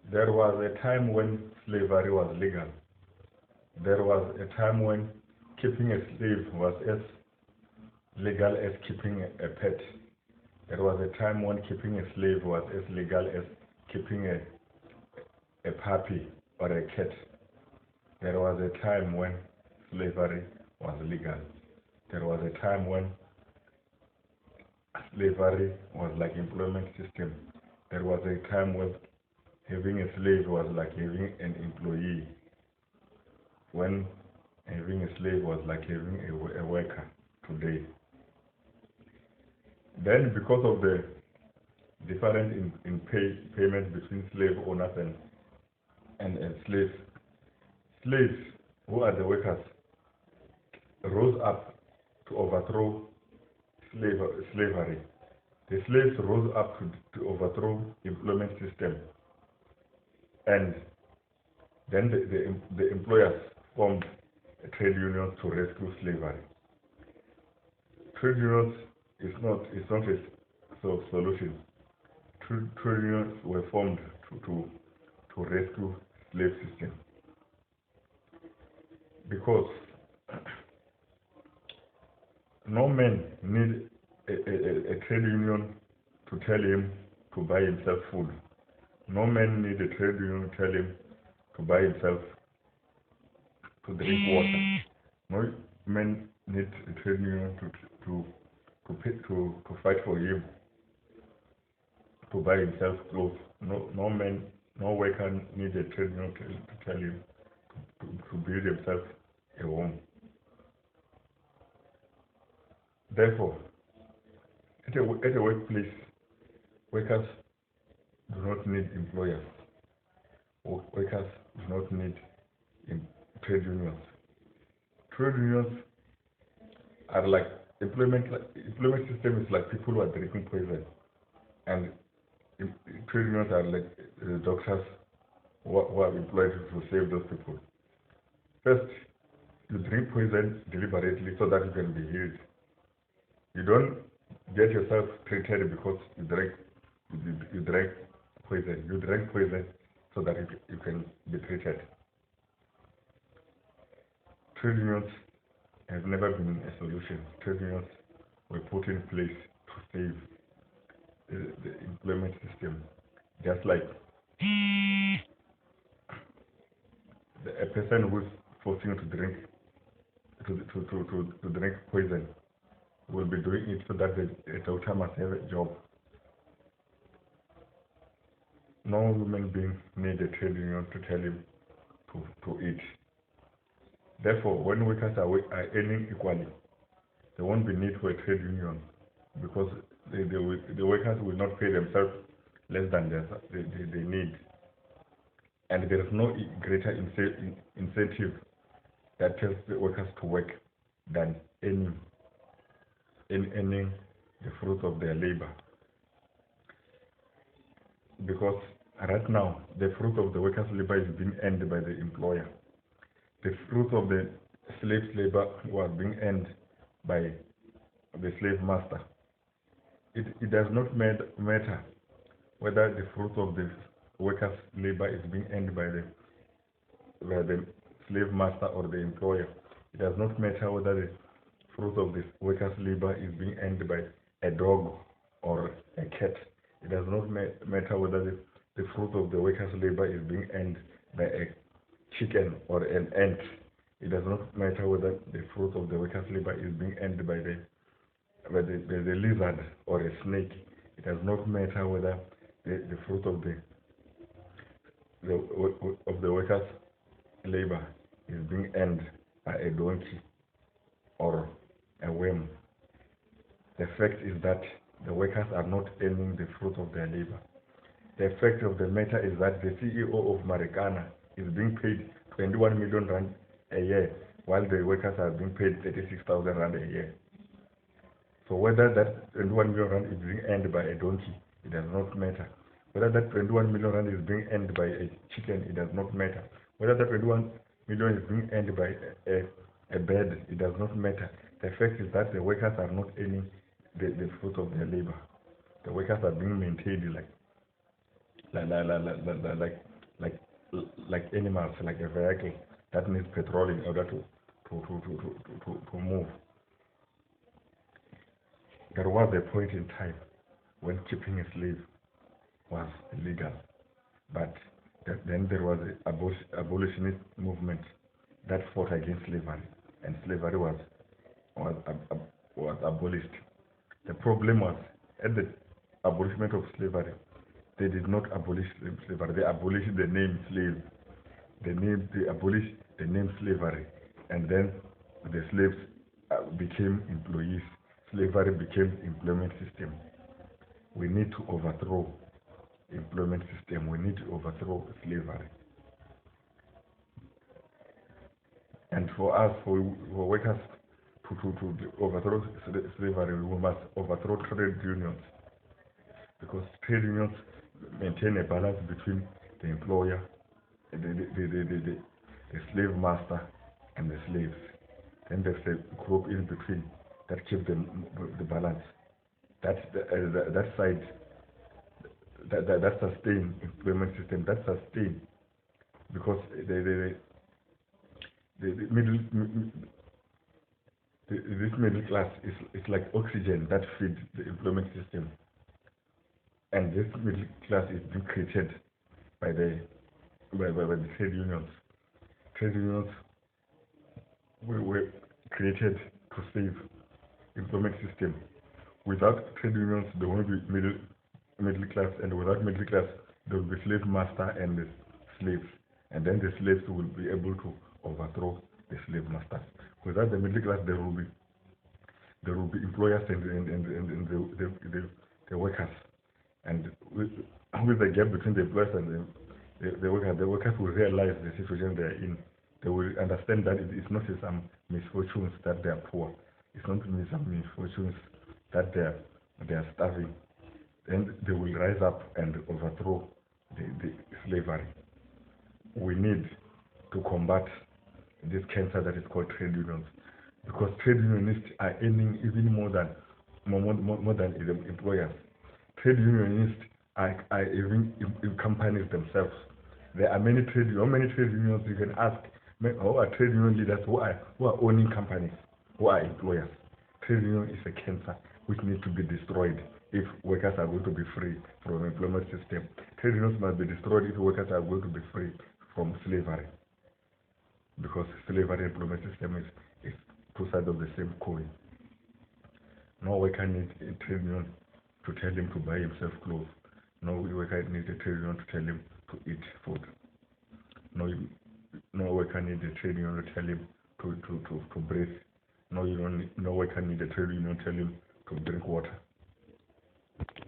There was a time when slavery was legal. There was a time when keeping a slave was as legal as keeping a pet. There was a time when keeping a slave was as legal as keeping a puppy or a cat. There was a time when slavery was legal. There was a time when slavery was like employment system. There was a time when having a slave was like having an employee. When having a slave was like having a worker today. Then because of the difference in payment between slave owners and slaves, slaves who are the workers rose up to overthrow slavery. The slaves rose up to overthrow employment system, and then the employers formed trade unions to rescue slavery. Trade unions is not a solution. Trade unions were formed to rescue slave system, because no man need a trade union to tell him to buy himself food. No man need a trade union to tell him to buy himself to drink water. No man need a trade union to fight for him to buy himself clothes. No man, no worker need a trade union to tell him to build himself a home. Therefore, at a workplace, workers do not need employers. Workers do not need trade unions. Trade unions are like employment system is like people who are drinking poison, and trade unions are like doctors who are employed to save those people. First, you drink poison deliberately so that you can be healed. You don't get yourself treated because you drank poison. You drank poison so that you can be treated. Trade unions have never been a solution. Trade unions were put in place to save the employment system. Just like a person who is forcing you to drink poison will be doing it so that the doctor must have a job. No human being needs a trade union to tell him to eat. Therefore, when workers are earning equally, there won't be need for a trade union, because the workers will not pay themselves less than they need. And there is no greater incentive that tells the workers to work than earning the fruit of their labor. Because right now, the fruit of the workers' labor is being earned by the employer. The fruit of the slave's labor was being earned by the slave master. It does not matter whether the fruit of the workers' labor is being earned by the slave master or the employer. It does not matter whether the fruit of the workers' labor is being earned by a dog or a cat. It does not matter whether the fruit of the workers' labor is being earned by a chicken or an ant. It does not matter whether the fruit of the workers' labor is being earned by the lizard or a snake. It does not matter whether the fruit of the workers' labor is being earned by a donkey or a worm. The fact is that the workers are not earning the fruit of their labor. The fact of the matter is that the CEO of Marikana is being paid 21 million rand a year, while the workers are being paid 36,000 rand a year. So whether that 21 million rand is being earned by a donkey, it does not matter. Whether that 21 million rand is being earned by a chicken, it does not matter. Whether that 21 million is being earned by a bird, it does not matter. The fact is that the workers are not earning the fruit of their labor. The workers are being maintained like like like animals, like a vehicle that needs petrol in order to move. There was a point in time when keeping a slave was illegal, but then there was an abolitionist movement that fought against slavery, and slavery was, was abolished. The problem was, at the abolishment of slavery, they did not abolish slavery, they abolished the name slave. They abolished the name slavery, and then the slaves became employees. Slavery became employment system. We need to overthrow employment system. We need to overthrow slavery. And for us, for workers to overthrow slavery, we must overthrow trade unions, because trade unions maintain a balance between the employer, the slave master, and the slaves. Then there's a group in between that keep the balance. That side that sustain employment system, that sustain, because the middle this middle class is like oxygen that feeds the employment system, and this middle class is being created by the trade unions. Trade unions were created to save employment system. Without trade unions, there won't be middle class, and without middle class, there will be slave master and the slaves, and then the slaves will be able to overthrow the slave masters. Without the middle class, there will be employers and the workers, and with the gap between the employers and the workers will realize the situation they are in. They will understand that it's not some misfortunes that they are poor. It's not some misfortunes that they are starving. And they will rise up and overthrow the slavery. We need to combat this cancer that is called trade unions, because trade unionists are earning even more than the employers. Trade unionists are even in companies themselves. There are many how many trade unions you can ask? Who are trade union leaders who are owning companies, who are employers? Trade union is a cancer which needs to be destroyed if workers are going to be free from the employment system. Trade unions must be destroyed if workers are going to be free from slavery, because slavery employment system is two sides of the same coin. No worker needs a trade union to tell him to buy himself clothes. No worker needs a trade union to tell him to eat food. No worker needs a trade union to tell him to breathe. No worker needs a trade union to tell him to drink water.